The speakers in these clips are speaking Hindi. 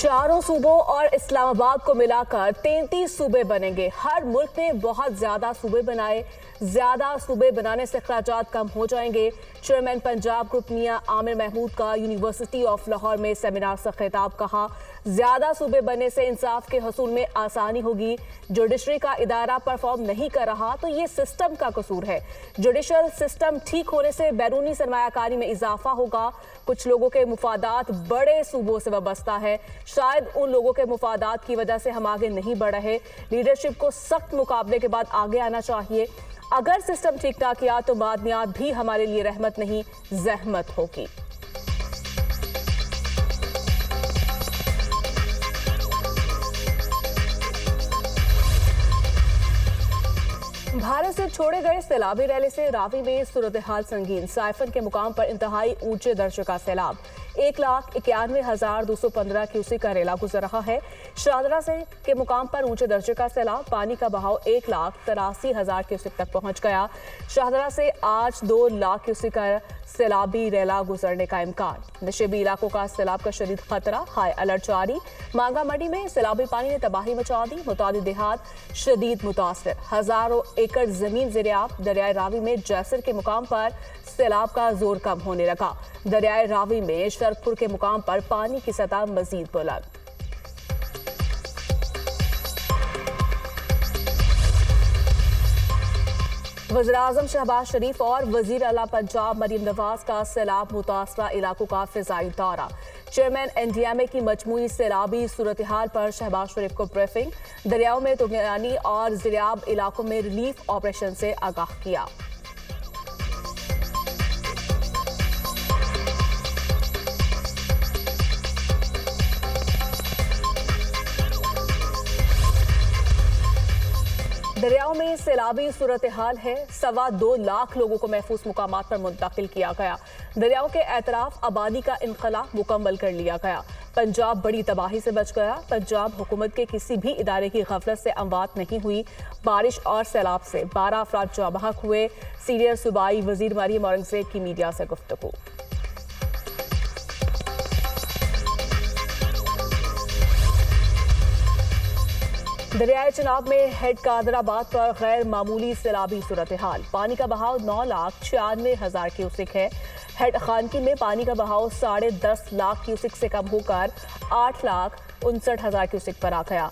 चारों सूबों और इस्लामाबाद को मिलाकर 33 सूबे बनेंगे। हर मुल्क ने बहुत ज्यादा सूबे बनाए, ज्यादा सूबे बनाने से अखराजात कम हो जाएंगे। चेयरमैन पंजाब ग्रुप मियां आमिर महमूद का यूनिवर्सिटी ऑफ लाहौर में सेमिनार से खिताब। कहा, ज्यादा सूबे बनने से इंसाफ के हसूल में आसानी होगी। जुडिशरी का इदारा परफॉर्म नहीं कर रहा तो ये सिस्टम का कसूर है। जुडिशल सिस्टम ठीक होने से बैरूनी सरमायाकारी में इजाफा होगा। कुछ लोगों के मुफादात बड़े सूबों से वाबस्ता है। शायद उन लोगों के मुफादात की वजह से हम आगे नहीं बढ़ रहे। लीडरशिप को सख्त मुकाबले के बाद आगे आना चाहिए। अगर सिस्टम ठीक ना किया तो मादनियात भी हमारे लिए रहमत नहीं, जहमत होगी। भारत से छोड़े गए सैलाबी रैली से रावी में सूरत हाल संगीन। साइफन के मुकाम पर इंतहाई ऊंचे दर्जे का सैलाब। 1,91,215 क्यूसेक का रेला गुजर रहा है। शाहदरा से के मुकाम पर ऊंचे दर्जे का सैलाब। पानी का बहाव 1,83,000 क्यूसेक तक पहुंच गया। शाहदरा से आज 2 लाख क्यूसेक का सैलाबी रेला गुजरने का इम्कान। नशेबी इलाकों का सैलाब का शदीद खतरा, हाई अलर्ट जारी। मांगा मंडी में सैलाबी पानी ने तबाही मचा दी। मुतादिद देहात शदीद मुतासर, हजारों एकड़ जमीन ज़ेर-ए-आब। दरियाए रावी में जैसर के मुकाम पर सैलाब का जोर कम होने लगा। दरियाए रावी में शरफपुर के मुकाम पर पानी की सतह मजीद बुलंद। वज़ीर-ए-आज़म शहबाज शरीफ और वज़ीर आला पंजाब मरीम नवाज का सैलाब मुतासरा इलाकों का फिजाई दौरा। चेयरमैन एनडीएमए की मजमूई सैलाबी सूरत हाल पर शहबाज शरीफ को ब्रीफिंग। दरियाओं में तुगयानी और ज़ेर-ए-आब इलाकों में रिलीफ ऑपरेशन से आगाह किया। दरियाओं में सैलाबी सूरत हाल है। 2.25 लाख लोगों को महफूज मुकामात पर मुंतकिल किया गया। दरियाओं के एतराफ आबादी का इनखला मुकम्मल कर लिया गया। पंजाब बड़ी तबाही से बच गया। पंजाब हुकूमत के किसी भी इदारे की गफलत से अमवात नहीं हुई। बारिश और सैलाब से 12 अफराद जाँ बहक हुए। सीनियर सूबाई वजीर मरीम औरंगजेब की मीडिया से गुफ्तगू। दरियाए चिनाब में हेड कादराबाद पर गैर मामूली सैलाबी सूरत हाल। पानी का बहाव 9,96,000 क्यूसेक है। हेड खानकी में पानी का बहाव 10.5 लाख क्यूसेक से कम होकर 8,59,000 क्यूसेक पर आ गया।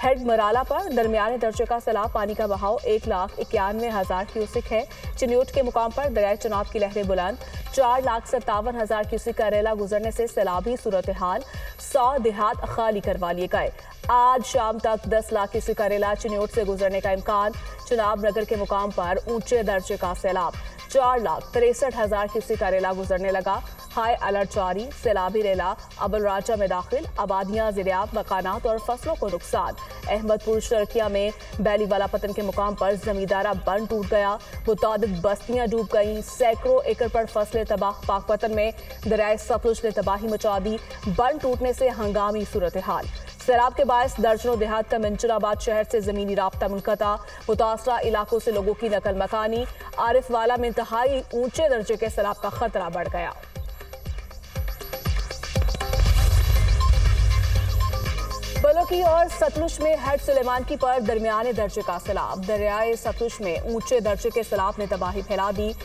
हेड मराला पर दरमियाने दर्जे का सैलाब। पानी का बहाव 1,91,000 क्यूसेक है। चिन्योट के मुकाम पर दरियाए चिनाब की लहरें बुलंद। 4,57,000 क्यूसेक का रेला गुजरने से सैलाबी सूरत हाल। 100 देहात खाली करवा लिए गए। आज शाम तक 10 लाख क्यूसेक का रेला चिन्योट से गुजरने का इम्कान। चिनाब नगर के मुकाम पर ऊंचे दर्जे का सैलाब। 4,63,000 क्यूसेक का रेला गुजरने लगा। हाई अलर्ट जारी। सैलाबी रेला अबल राजा में दाखिल। आबादियां ज़ेर-ए-आब, मकानात और फसलों को नुकसान। अहमदपुर शर्किया में बैलीवाला पतन के मुकाम पर जमींदारा बंद टूट गया। मुतादिद बस्तियां डूब गईं। सैकड़ों एकड़ पर फसलें तबाह। पाकपतन में दरियाए सतलुज ने तबाही मचा दी। बंद टूटने से हंगामी सूरत हाल। सैलाब के बायस दर्जनों देहात का मंचनाबाद शहर से जमीनी राब्ता मुनक़ता। मुतासरा इलाकों से लोगों की नकल मकानी। आरिफ वाला में इंतहाई ऊंचे दर्जे के सैलाब का खतरा बढ़ गया। बलोकी और सतलुज में हेड सुलेमानकी पर दरमियाने दर्जे का सैलाब। दरियाए सतलुज में ऊंचे दर्जे के सैलाब ने तबाही फैला दी।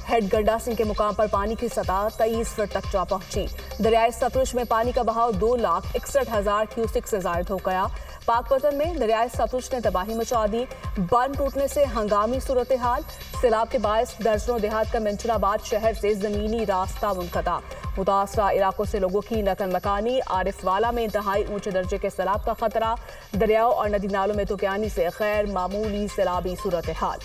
हेड गंडा सिंह के मुकाम पर पानी की सतह 23 फुट तक जा पहुंची। दरियाए सतलुज में पानी का बहाव 2,61,000 क्यूसेक से जायद हो गया। पाकपतन में दरियाए सतलुज ने तबाही मचा दी। बंद टूटने से हंगामी सूरत हाल। सैलाब के बायस दर्जनों देहात का मंचनाबाद शहर से जमीनी रास्ता मुनक़ता। मुतासरा इलाकों से लोगों की नकल मकानी। आरिफ वाला में इंतहाई ऊंचे दर्जे के सैलाब का खतरा। दरियाओं और नदी नालों में तुगयानी से गैर मामूली सैलाबी सूरत हाल।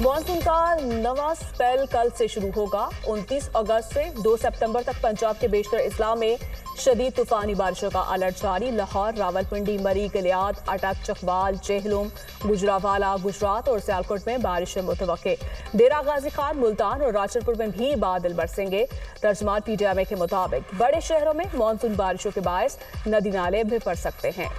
मॉनसून का नवा स्पेल कल से शुरू होगा। 29 अगस्त से 2 सितंबर तक पंजाब के बेशतर इजला में शदीद तूफानी बारिशों का अलर्ट जारी। लाहौर, रावलपिंडी, मरी, गलियात, अटक, चकवाल, चेहलुम, गुजरावाला, गुजरात और सियालकोट में बारिशें मुतवक्के। डेरा गाजी खान, मुल्तान और राजरपुर में भी बादल बरसेंगे। तर्जमान पीटीआई के मुताबिक बड़े शहरों में मॉनसून बारिशों के बायस नदी नाले भी भर सकते हैं।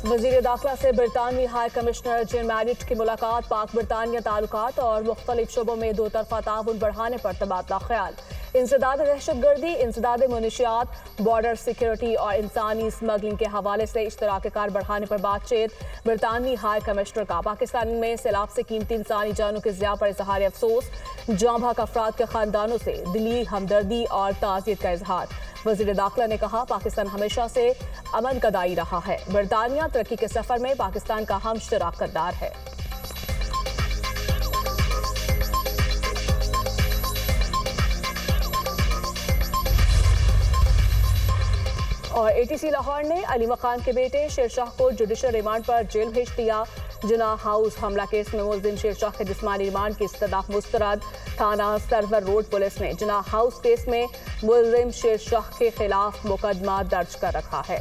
वजीर दाखिला से बरतानवी हाई कमिश्नर जिल मैरिट की मुलाकात। पाक बरतानिया ताल्लुकात और मुख्तलिफ शोबों में दो तरफा ताउन बढ़ाने पर तबादला ख्याल। इंसदाद दहशतगर्दी, इंसदाद मुनशियात, बॉर्डर सिक्योरिटी और इंसानी स्मगलिंग के हवाले से इश्तराक कार बढ़ाने पर बातचीत। बरतानवी हाई कमिश्नर का पाकिस्तान में सैलाब से कीमती इंसानी जानों के ज़िया पर इजहार अफसोस। जाँ भाग अफराद के खानदानों से दिली हमदर्दी और ताज़ियत का इजहार। वज़ीर दाखिला ने कहा, पाकिस्तान हमेशा से अमन का दाई रहा है। बरतानिया तरक्की के सफर में पाकिस्तान का हमशराक करदार है। और एटीसी लाहौर ने अली मकान के बेटे शेरशाह को जुडिशल रिमांड पर जेल भेज दिया। जिना हाउस हमला केस में मुलजिम शेरशाह के जिस्मानी रिमांड की इस्तदा मुस्तरद। थाना सरवर रोड पुलिस ने जिना हाउस केस में मुलजिम शेरशाह के खिलाफ मुकदमा दर्ज कर रखा है।